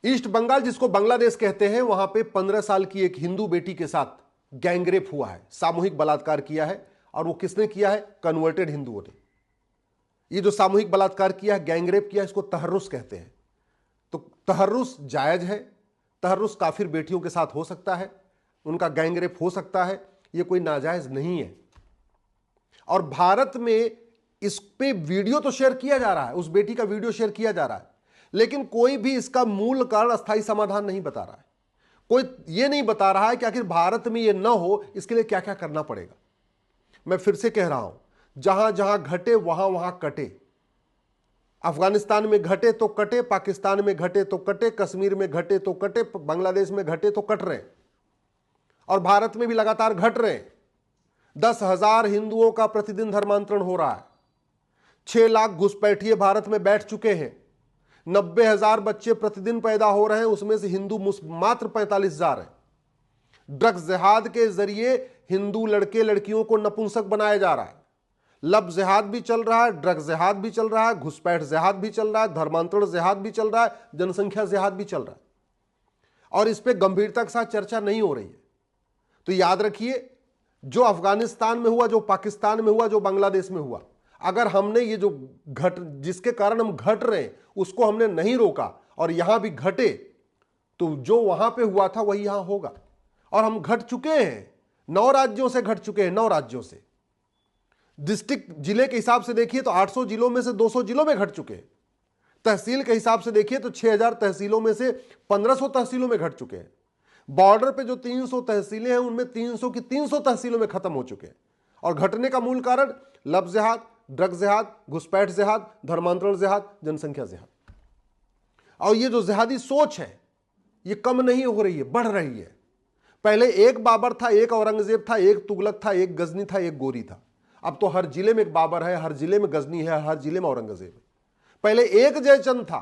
East Bengal जिसको बांग्लादेश कहते हैं, वहां पे 15 साल की एक हिंदू बेटी के साथ गैंगरेप हुआ है, सामूहिक बलात्कार किया है। और वो किसने किया है? कन्वर्टेड हिंदुओं ने। ये जो सामूहिक बलात्कार किया है, गैंगरेप किया है, इसको तहर्रुस कहते हैं। तो तहर्रुस जायज है, तहर्रुस काफिर बेटियों के साथ हो सकता है, उनका गैंगरेप हो सकता है, ये कोई नाजायज नहीं है। और भारत में इस पे वीडियो तो शेयर किया जा रहा है, उस बेटी का वीडियो शेयर किया जा रहा है, लेकिन कोई भी इसका मूल कारण, अस्थायी समाधान नहीं बता रहा है। कोई ये नहीं बता रहा है कि आखिर भारत में ये ना हो इसके लिए क्या क्या करना पड़ेगा। मैं फिर से कह रहा हूं, जहां जहां घटे वहां वहां कटे। अफगानिस्तान में घटे तो कटे, पाकिस्तान में घटे तो कटे, कश्मीर में घटे तो कटे, बांग्लादेश में घटे तो कट रहे हैं, और भारत में भी लगातार घट रहे हैं। 10,000 हिंदुओं का प्रतिदिन धर्मांतरण हो रहा है। 6 लाख घुसपैठिए भारत में बैठ चुके हैं। 90,000 बच्चे प्रतिदिन पैदा हो रहे हैं, उसमें से हिंदू मात्र 45,000 हैं। ड्रग्स जिहाद के जरिए हिंदू लड़के लड़कियों को नपुंसक बनाया जा रहा है। लब जिहाद भी चल रहा है, ड्रग्स जिहाद भी चल रहा है, घुसपैठ जिहाद भी चल रहा है, धर्मांतरण जिहाद भी चल रहा है, जनसंख्या जिहाद भी चल रहा है, और इस पर गंभीरता के साथ चर्चा नहीं हो रही है। तो याद रखिए, जो अफगानिस्तान में हुआ, जो पाकिस्तान में हुआ, जो बांग्लादेश में हुआ, अगर हमने ये जो जिसके कारण हम घट रहे हैं उसको हमने नहीं रोका और यहां भी घटे, तो जो वहां पे हुआ था वही यहां होगा। और हम घट चुके हैं, 9 राज्यों से घट चुके हैं, 9 राज्यों से। डिस्ट्रिक्ट जिले के हिसाब से देखिए तो 800 जिलों में से 200 जिलों में घट चुके हैं। तहसील के हिसाब से देखिए तो 6,000 तहसीलों में से 1,500 तहसीलों में घट चुके हैं। बॉर्डर पे जो 300 तहसीलें हैं उनमें 300 की 300 तहसीलों में खत्म हो चुके हैं। और घटने का मूल कारण लब जिहाद, ड्रग्स जिहाद, घुसपैठ जिहाद, धर्मांतरण जिहाद, जनसंख्या जिहाद। और ये जो जिहादी सोच है ये कम नहीं हो रही है, बढ़ रही है। पहले एक बाबर था, एक औरंगजेब था, एक तुगलक था, एक गजनी था, एक गोरी था। अब तो हर जिले में एक बाबर है, हर जिले में गजनी है, हर जिले में औरंगजेब है। पहले एक जयचंद था,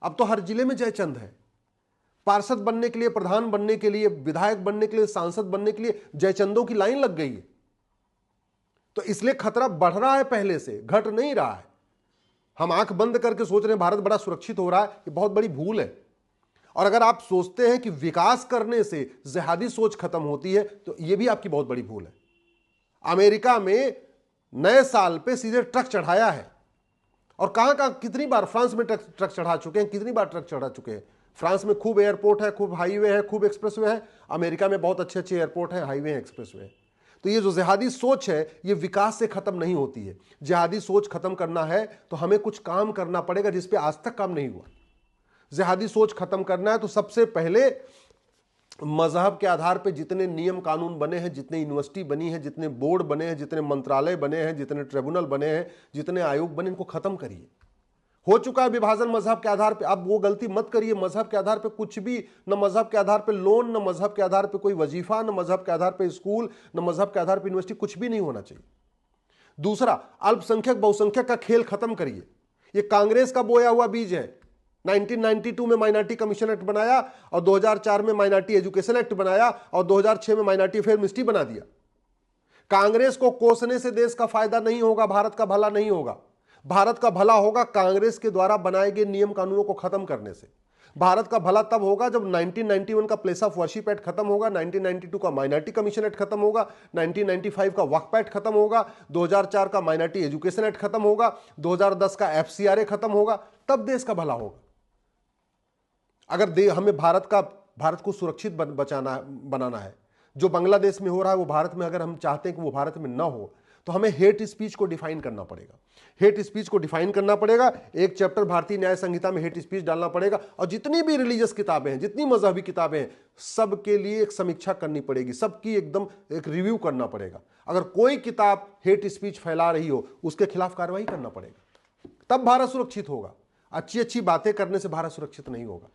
अब तो हर जिले में जयचंद है। पार्षद बनने के लिए, प्रधान बनने के लिए, विधायक बनने के लिए, सांसद बनने के लिए जयचंदों की लाइन लग गई है। तो इसलिए खतरा बढ़ रहा है, पहले से घट नहीं रहा है। हम आंख बंद करके सोच रहे हैं भारत बड़ा सुरक्षित हो रहा है, ये बहुत बड़ी भूल है। और अगर आप सोचते हैं कि विकास करने से जिहादी सोच खत्म होती है तो यह भी आपकी बहुत बड़ी भूल है। अमेरिका में नए साल पे सीधे ट्रक चढ़ाया है, और कहां कहां कितनी बार, फ्रांस में ट्रक चढ़ा चुके हैं, कितनी बार ट्रक चढ़ा चुके हैं। फ्रांस में खूब एयरपोर्ट है, खूब हाईवे है, खूब एक्सप्रेसवे है। अमेरिका में बहुत अच्छे अच्छे एयरपोर्ट है, हाईवे है, एक्सप्रेसवे है। तो ये जो जिहादी सोच है ये विकास से खत्म नहीं होती है। जिहादी सोच खत्म करना है तो हमें कुछ काम करना पड़ेगा जिस पे आज तक काम नहीं हुआ। जिहादी सोच खत्म करना है तो सबसे पहले मजहब के आधार पे जितने नियम कानून बने हैं, जितने यूनिवर्सिटी बनी है, जितने बोर्ड बने हैं, जितने मंत्रालय बने हैं, जितने ट्रिब्यूनल बने हैं, जितने आयोग बने, इनको खत्म करिए। हो चुका है विभाजन मजहब के आधार पे, अब वो गलती मत करिए। मजहब के आधार पे कुछ भी, न मजहब के आधार पे लोन, न मजहब के आधार पे कोई वजीफा, न मजहब के आधार पे स्कूल, न मजहब के आधार पे यूनिवर्सिटी, कुछ भी नहीं होना चाहिए। दूसरा, अल्पसंख्यक बहुसंख्यक का खेल खत्म करिए। ये कांग्रेस का बोया हुआ बीज है। 1992 में माइनॉरिटी कमीशन एक्ट बनाया, और 2004 में माइनॉरिटी एजुकेशन एक्ट बनाया, और 2006 में माइनॉरिटी अफेयर मिनिस्ट्री बना दिया। कांग्रेस को कोसने से देश का फायदा नहीं होगा, भारत का भला नहीं होगा। भारत का भला होगा कांग्रेस के द्वारा बनाए गए नियम कानूनों को खत्म करने से। भारत का भला तब होगा जब 1991 का प्लेस ऑफ वर्शिप एक्ट खत्म होगा, 1992 का माइनॉरिटी कमीशन एक्ट खत्म होगा, 1995 का वक्फ एक्ट खत्म होगा, 2004 का माइनॉरिटी एजुकेशन एक्ट खत्म होगा, 2010 का FCRA खत्म होगा, तब देश का भला होगा। अगर हमें भारत को सुरक्षित बनाना है, जो बांग्लादेश में हो रहा है वो भारत में, अगर हम चाहते हैं कि वो भारत में ना हो, तो हमें हेट स्पीच को डिफाइन करना पड़ेगा। हेट स्पीच को डिफाइन करना पड़ेगा, एक चैप्टर भारतीय न्याय संहिता में हेट स्पीच डालना पड़ेगा, और जितनी भी रिलीजियस किताबें हैं, जितनी मजहबी किताबें हैं, सबके लिए एक समीक्षा करनी पड़ेगी, सबकी एकदम एक रिव्यू करना पड़ेगा। अगर कोई किताब हेट स्पीच फैला रही हो उसके खिलाफ कार्रवाई करना पड़ेगा, तब भारत सुरक्षित होगा। अच्छी अच्छी बातें करने से भारत सुरक्षित नहीं होगा।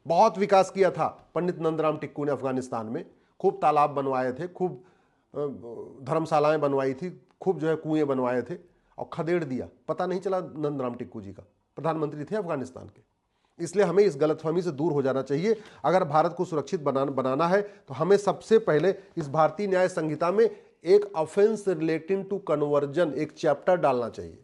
बहुत विकास किया था पंडित नंदराम टिक्कू ने अफगानिस्तान में, खूब तालाब बनवाए थे, खूब धर्मशालाएं बनवाई थी, खूब जो है कुएं बनवाए थे, और खदेड़ दिया। पता नहीं चला नंदराम टिक्कू जी का, प्रधानमंत्री थे अफगानिस्तान के। इसलिए हमें इस गलतफहमी से दूर हो जाना चाहिए। अगर भारत को सुरक्षित बनाना है तो हमें सबसे पहले इस भारतीय न्याय संहिता में एक ऑफेंस रिलेटिंग टू कन्वर्जन एक चैप्टर डालना चाहिए,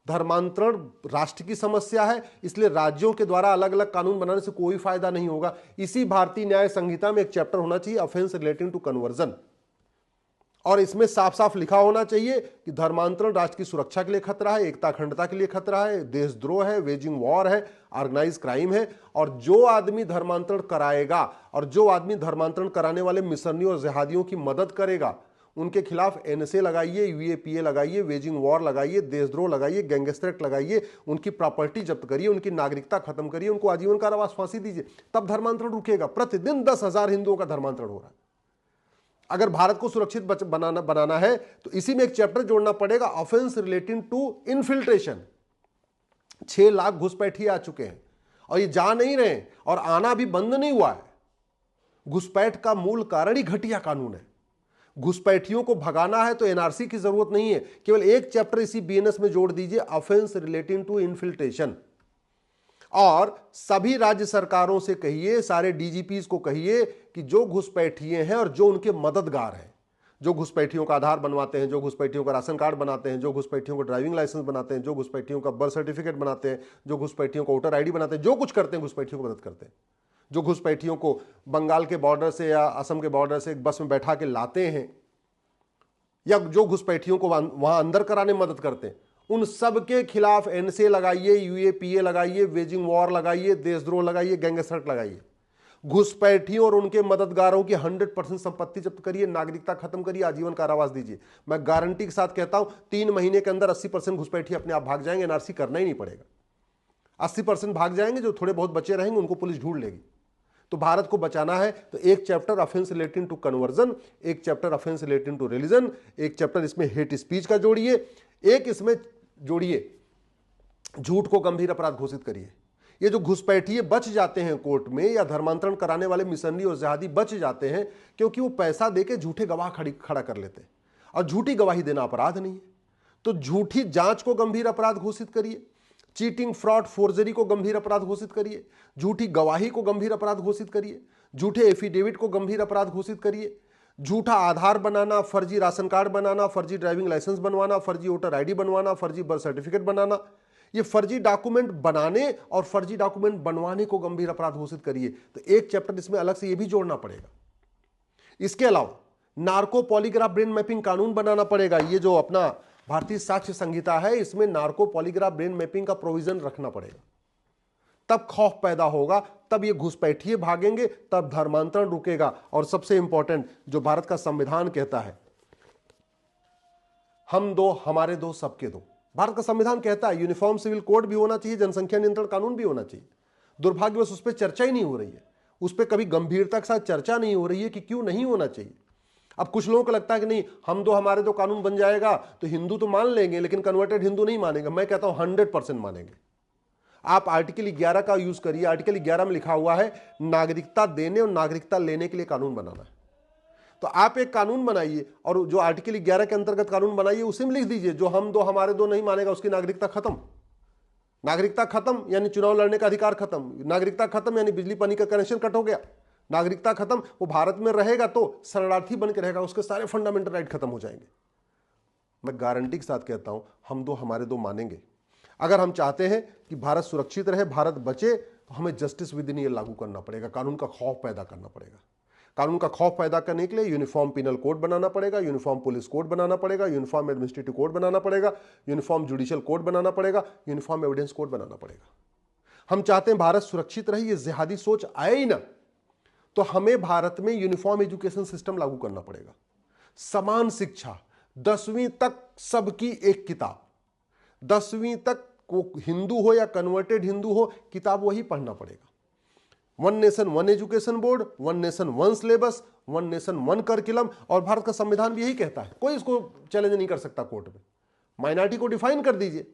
धर्मांतरण राष्ट्र की समस्या है, इसलिए राज्यों के द्वारा अलग अलग कानून बनाने से कोई फायदा नहीं होगा। इसी भारतीय न्याय संहिता में एक चैप्टर होना चाहिए ऑफेंस रिलेटिंग टू कन्वर्जन, और इसमें साफ साफ लिखा होना चाहिए कि धर्मांतरण राष्ट्र की सुरक्षा के लिए खतरा है, एकता अखंडता के लिए खतरा है, देशद्रोह है, वेजिंग वॉर है, ऑर्गेनाइज क्राइम है, और जो आदमी धर्मांतरण कराएगा और जो आदमी धर्मांतरण कराने वाले मिशनरियों और जिहादियों की मदद करेगा, उनके खिलाफ एनएसए लगाइए, यूएपीए लगाइए, वेजिंग वॉर लगाइए, देशद्रोह लगाइए, गैंगस्टर एक्ट लगाइए, उनकी प्रॉपर्टी जब्त करिए, उनकी नागरिकता खत्म करिए, उनको आजीवन कारावास फांसी दीजिए, तब धर्मांतरण रुकेगा। प्रतिदिन 10,000 हिंदुओं का धर्मांतरण हो रहा है। अगर भारत को सुरक्षित बनाना है तो इसी में एक चैप्टर जोड़ना पड़ेगा, offense relating to infiltration. 6 lakh घुसपैठिए आ चुके हैं और ये जा नहीं रहे और आना भी बंद नहीं हुआ है। घुसपैठ का मूल कारण ही घटिया कानून है। घुसपैठियों को भगाना है तो एनआरसी की जरूरत नहीं है, केवल एक चैप्टर इसी बीएनएस में जोड़ दीजिए, ऑफेंस रिलेटिंग टू इनफिल्ट्रेशन। और सभी राज्य सरकारों से कहिए, सारे डीजीपीज को कहिए कि जो घुसपैठिए हैं और जो उनके मददगार हैं, जो घुसपैठियों का आधार बनवाते हैं, जो घुसपैठियों का राशन कार्ड बनाते हैं, जो घुसपैठियों को ड्राइविंग लाइसेंस बनाते हैं, जो घुसपैठियों का बर्थ सर्टिफिकेट बनाते हैं, जो घुसपैठियों को वोटर आईडी बनाते हैं, जो कुछ करते हैं घुसपैठियों को मदद करते हैं, जो घुसपैठियों को बंगाल के बॉर्डर से या असम के बॉर्डर से एक बस में बैठा के लाते हैं, या जो घुसपैठियों को वहां अंदर कराने में मदद करते हैं, उन सब के खिलाफ एनएसए लगाइए, यूएपीए लगाइए, वेजिंग वॉर लगाइए, देशद्रोह लगाइए, गैंगस्टर लगाइए। घुसपैठियों और उनके मददगारों की 100% संपत्ति जब्त करिए, नागरिकता खत्म करिए, आजीवन कारावास दीजिए। मैं गारंटी के साथ कहता हूं 3 महीने के अंदर 80% घुसपैठी अपने आप भाग जाएंगे, एनआरसी करना ही नहीं पड़ेगा। 80% भाग जाएंगे, जो थोड़े बहुत बचे रहेंगे उनको पुलिस ढूंढ लेगी। तो भारत को बचाना है तो एक chapter offense relating to conversion, एक chapter offense relating to religion, एक चैप्टर इसमें हेट स्पीच का जोड़िए, एक इसमें जोड़िए झूठ को गंभीर अपराध घोषित करिए। ये जो घुसपैठिए बच जाते हैं कोर्ट में, या धर्मांतरण कराने वाले मिशनरी और जिहादी बच जाते हैं क्योंकि वो पैसा देके झूठे गवाह खड़ा कर लेते हैं, और झूठी गवाही देना अपराध नहीं है। तो झूठी जांच को गंभीर अपराध घोषित करिए, चीटिंग, फ्रॉड, फोर्जरी को गंभीर अपराध घोषित करिए, झूठी गवाही को गंभीर अपराध घोषित करिए, झूठे एफिडेविट को गंभीर अपराध घोषित करिए, झूठा आधार बनाना, फर्जी राशन कार्ड बनाना, फर्जी ड्राइविंग लाइसेंस बनवाना, फर्जी वोटर आईडी बनवाना, फर्जी बर्थ सर्टिफिकेट बनाना, ये फर्जी डॉक्यूमेंट बनाने और फर्जी डॉक्यूमेंट बनवाने को गंभीर अपराध घोषित करिए। तो एक चैप्टर इसमें अलग से ये भी जोड़ना पड़ेगा। इसके अलावा नार्को पॉलीग्राफ ब्रेन मैपिंग कानून बनाना पड़ेगा। ये जो अपना भारतीय साक्ष्य संहिता है, इसमें नार्को पॉलीग्राफ ब्रेन मैपिंग का प्रोविजन रखना पड़ेगा। तब खौफ पैदा होगा, तब ये घुसपैठिए भागेंगे, तब धर्मांतरण रुकेगा। और सबसे इंपॉर्टेंट जो भारत का संविधान कहता है, हम दो हमारे दो सबके दो। भारत का संविधान कहता है यूनिफॉर्म सिविल कोड भी होना चाहिए, जनसंख्या नियंत्रण कानून भी होना चाहिए। दुर्भाग्यवश उस पर चर्चा ही नहीं हो रही है, उस पर कभी गंभीरता के साथ चर्चा नहीं हो रही है कि क्यों नहीं होना चाहिए। अब कुछ लोगों को लगता है कि नहीं, हम दो हमारे दो कानून बन जाएगा तो हिंदू तो मान लेंगे, लेकिन कन्वर्टेड हिंदू नहीं मानेंगे। मैं कहता हूं 100% मानेंगे। आप आर्टिकल 11 का यूज करिए। आर्टिकल 11 में लिखा हुआ है नागरिकता देने और नागरिकता लेने के लिए कानून बनाना है। तो आप एक कानून बनाइए और जो आर्टिकल 11 के अंतर्गत कानून बनाइए उसी में लिख दीजिए जो हम दो हमारे दो नहीं मानेगा उसकी नागरिकता खत्म। नागरिकता खत्म यानी चुनाव लड़ने का अधिकार खत्म। नागरिकता खत्म यानी बिजली पानी का कनेक्शन कट हो गया। नागरिकता खत्म, वो भारत में रहेगा तो शरणार्थी बन के रहेगा, उसके सारे फंडामेंटल राइट खत्म हो जाएंगे। मैं गारंटी के साथ कहता हूं हम दो हमारे दो मानेंगे। अगर हम चाहते हैं कि भारत सुरक्षित रहे, भारत बचे, तो हमें जस्टिस विद इन ईयर लागू करना पड़ेगा, कानून का खौफ पैदा करना पड़ेगा। कानून का खौफ पैदा करने के लिए यूनिफॉर्म पिनल कोड बनाना पड़ेगा, यूनिफॉर्म पुलिस कोड बनाना पड़ेगा, यूनिफॉर्म एडमिनिस्ट्रेटिव कोड बनाना पड़ेगा, यूनिफॉर्म जुडिशियल कोड बनाना पड़ेगा, यूनिफॉर्म एविडेंस कोड बनाना पड़ेगा। हम चाहते हैं भारत सुरक्षित रहे, ये जिहादी सोच आए ही ना, तो हमें भारत में यूनिफॉर्म एजुकेशन सिस्टम लागू करना पड़ेगा। समान शिक्षा, 10वीं तक सबकी एक किताब, 10वीं तक को हिंदू हो या कन्वर्टेड हिंदू हो, किताब वही पढ़ना पड़ेगा। 1 nation 1 education board, 1 nation 1 syllabus, 1 nation 1 curriculum. और भारत का संविधान भी यही कहता है, कोई इसको चैलेंज नहीं कर सकता कोर्ट में। माइनॉरिटी को डिफाइन कर दीजिए,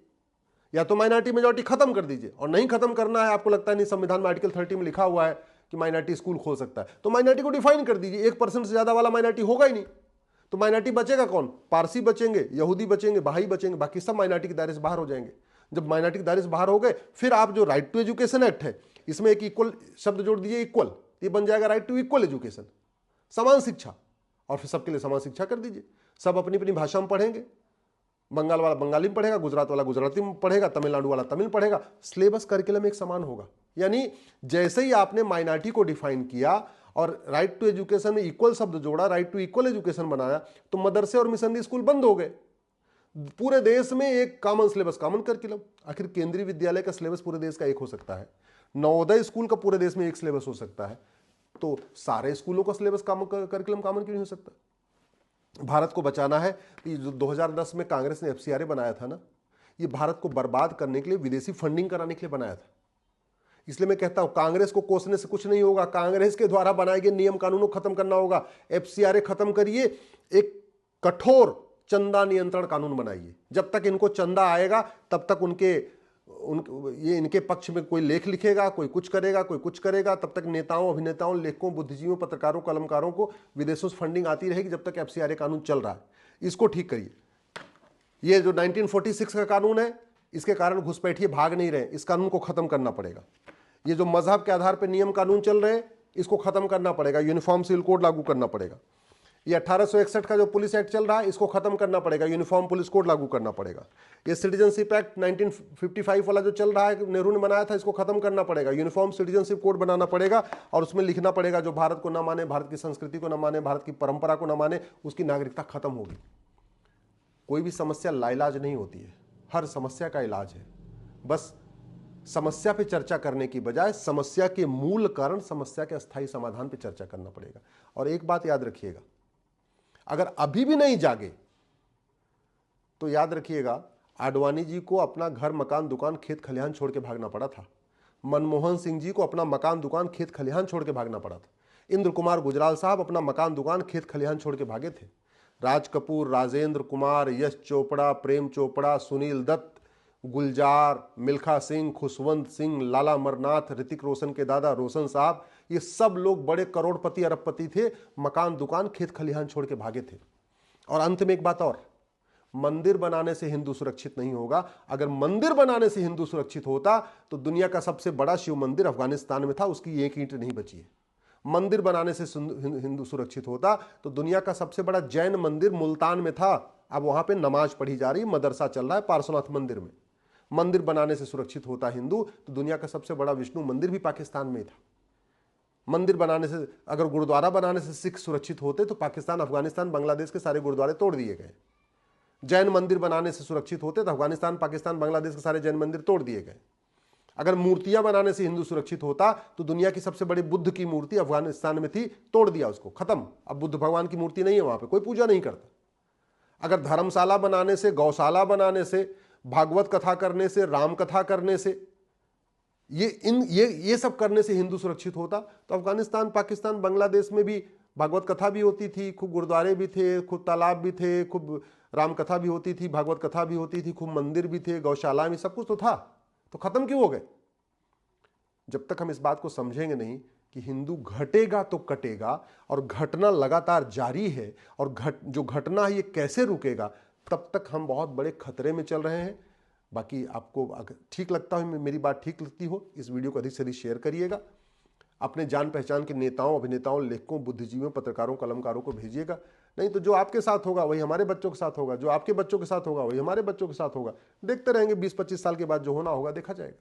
या तो माइनॉरिटी मेजॉरिटी खत्म कर दीजिए, और नहीं खत्म करना है, आपको लगता है नहीं संविधान में आर्टिकल 30 में लिखा हुआ है कि माइनॉरिटी स्कूल खोल सकता है, तो माइनॉरिटी को डिफाइन कर दीजिए। 1% से ज्यादा वाला माइनॉरिटी होगा ही नहीं, तो माइनॉरिटी बचेगा कौन? पारसी बचेंगे, यहूदी बचेंगे, बहाई बचेंगे, बाकी सब माइनॉरिटी के दायरे से बाहर हो जाएंगे। जब माइनॉरिटी के दायरे से बाहर हो गए, फिर आप जो राइट टू एजुकेशन एक्ट है, इसमें एक इक्वल शब्द जोड़ दीजिए, इक्वल, ये बन जाएगा राइट टू इक्वल एजुकेशन, समान शिक्षा। और फिर सबके लिए समान शिक्षा कर दीजिए, सब अपनी अपनी भाषा में पढ़ेंगे, बंगाल वाला बंगाली में पढ़ेगा, गुजरात वाला गुजराती में पढ़ेगा, तमिलनाडु वाला तमिल पढ़ेगा, सिलेबस करिकुलम एक समान होगा। यानी जैसे ही आपने माइनॉरिटी को डिफाइन किया और राइट टू एजुकेशन में इक्वल शब्द जोड़ा, राइट टू इक्वल एजुकेशन बनाया, तो मदरसे और मिशनरी स्कूल बंद हो गए। पूरे देश में एक कॉमन सिलेबस, कॉमन करिकुलम। आखिर केंद्रीय विद्यालय का सिलेबस पूरे देश का एक हो सकता है, नवोदय स्कूल का पूरे देश में एक सिलेबस हो सकता है, तो सारे स्कूलों का सिलेबस करिकुलम कॉमन क्यों नहीं हो सकता? भारत को बचाना है तो ये जो 2010 में कांग्रेस ने एफसीआरए बनाया था ना, ये भारत को बर्बाद करने के लिए, विदेशी फंडिंग कराने के लिए बनाया था। इसलिए मैं कहता हूं कांग्रेस को कोसने से कुछ नहीं होगा, कांग्रेस के द्वारा बनाए गए नियम कानूनों को खत्म करना होगा। एफसीआरए खत्म करिए, एक कठोर चंदा नियंत्रण कानून बनाइए। जब तक इनको चंदा आएगा तब तक ये इनके पक्ष में कोई लेख लिखेगा, कोई कुछ करेगा, कोई कुछ करेगा, तब तक नेताओं, अभिनेताओं, लेखकों, बुद्धिजीवियों, पत्रकारों, कलमकारों को विदेशों से फंडिंग आती रहेगी जब तक एफसीआरए कानून चल रहा है। इसको ठीक करिए। ये जो 1946 का कानून है, इसके कारण घुसपैठिए भाग नहीं रहे, इस कानून को खत्म करना पड़ेगा। ये जो मजहब के आधार पर नियम कानून चल रहे हैं, इसको खत्म करना पड़ेगा। यूनिफॉर्म सिविल कोड लागू करना पड़ेगा। ये 1861 का जो पुलिस एक्ट चल रहा है, इसको खत्म करना पड़ेगा, यूनिफॉर्म पुलिस कोड लागू करना पड़ेगा। ये सिटीजनशिप एक्ट 1955 वाला जो चल रहा है, नेहरू ने बनाया था, इसको खत्म करना पड़ेगा, यूनिफॉर्म सिटीजनशिप कोड बनाना पड़ेगा और उसमें लिखना पड़ेगा जो भारत को ना माने, भारत की संस्कृति को ना माने, भारत की परंपरा को ना माने, उसकी नागरिकता खत्म होगी। कोई भी समस्या लाइलाज नहीं होती है, हर समस्या का इलाज है। बस समस्या पे चर्चा करने की बजाय समस्या के मूल कारण, समस्या के अस्थायी समाधान पे चर्चा करना पड़ेगा। और एक बात याद रखिएगा, अगर अभी भी नहीं जागे तो याद रखिएगा, आडवाणी जी को अपना घर, मकान, दुकान, खेत खलिहान छोड़ के भागना पड़ा था। मनमोहन सिंह जी को अपना मकान, दुकान, खेत खलिहान छोड़ के भागना पड़ा था। इंद्र कुमार गुजराल साहब अपना मकान, दुकान, खेत खलिहान छोड़ के भागे थे। राज कपूर, राजेंद्र कुमार, यश चोपड़ा, प्रेम चोपड़ा, सुनील दत्त, गुलजार, मिल्खा सिंह, खुशवंत सिंह, लाला अमरनाथ, ऋतिक रोशन के दादा रोशन साहब, ये सब लोग बड़े करोड़पति, अरबपति थे, मकान, दुकान, खेत खलिहान छोड़ के भागे थे। और अंत में एक बात और, मंदिर बनाने से हिंदू सुरक्षित नहीं होगा। अगर मंदिर बनाने से हिंदू सुरक्षित होता तो दुनिया का सबसे बड़ा शिव मंदिर अफगानिस्तान में था, उसकी एक ईंट नहीं बची है। मंदिर बनाने से हिंदू सुरक्षित होता तो दुनिया का सबसे बड़ा जैन मंदिर मुल्तान में था, अब वहां पे नमाज पढ़ी जा रही, मदरसा चल रहा है पार्श्वनाथ मंदिर में। मंदिर बनाने से सुरक्षित होता हिंदू तो दुनिया का सबसे बड़ा विष्णु मंदिर भी पाकिस्तान में था। मंदिर बनाने से, अगर गुरुद्वारा बनाने से सिख सुरक्षित होते तो पाकिस्तान, अफगानिस्तान, बांग्लादेश के सारे गुरुद्वारे तोड़ दिए गए। जैन मंदिर बनाने से सुरक्षित होते तो अफगानिस्तान, पाकिस्तान, बांग्लादेश के सारे जैन मंदिर तोड़ दिए गए। अगर मूर्तियां बनाने से हिंदू सुरक्षित होता तो दुनिया की सबसे बड़ी बुद्ध की मूर्ति अफगानिस्तान में थी, तोड़ दिया उसको, खत्म। अब बुद्ध भगवान की मूर्ति नहीं है वहां पे, कोई पूजा नहीं करता। अगर धर्मशाला बनाने से, गौशाला बनाने से, भागवत कथा करने से, राम कथा करने से, ये सब करने से हिंदू सुरक्षित होता तो अफगानिस्तान, पाकिस्तान, बांग्लादेश में भी भागवत कथा भी होती थी, खूब गुरुद्वारे भी थे, खूब तालाब भी थे, खूब राम कथा भी होती थी, भागवत कथा भी होती थी, खूब मंदिर भी थे, गौशाला में सब कुछ तो था। तो खत्म क्यों हो गए? जब तक हम इस बात को समझेंगे नहीं कि हिंदू घटेगा तो कटेगा और घटना लगातार जारी है, और जो घटना है ये कैसे रुकेगा, तब तक हम बहुत बड़े खतरे में चल रहे हैं। बाकी आपको अगर ठीक लगता हो, मेरी बात ठीक लगती हो, इस वीडियो को अधिक से अधिक शेयर करिएगा। अपने जान पहचान के नेताओं, अभिनेताओं, लेखकों, बुद्धिजीवियों, पत्रकारों, कलमकारों को भेजिएगा। नहीं तो जो आपके साथ होगा वही हमारे बच्चों के साथ होगा, जो आपके बच्चों के साथ होगा वही हमारे बच्चों के साथ होगा। देखते रहेंगे, 20-25 साल के बाद जो होना होगा देखा जाएगा।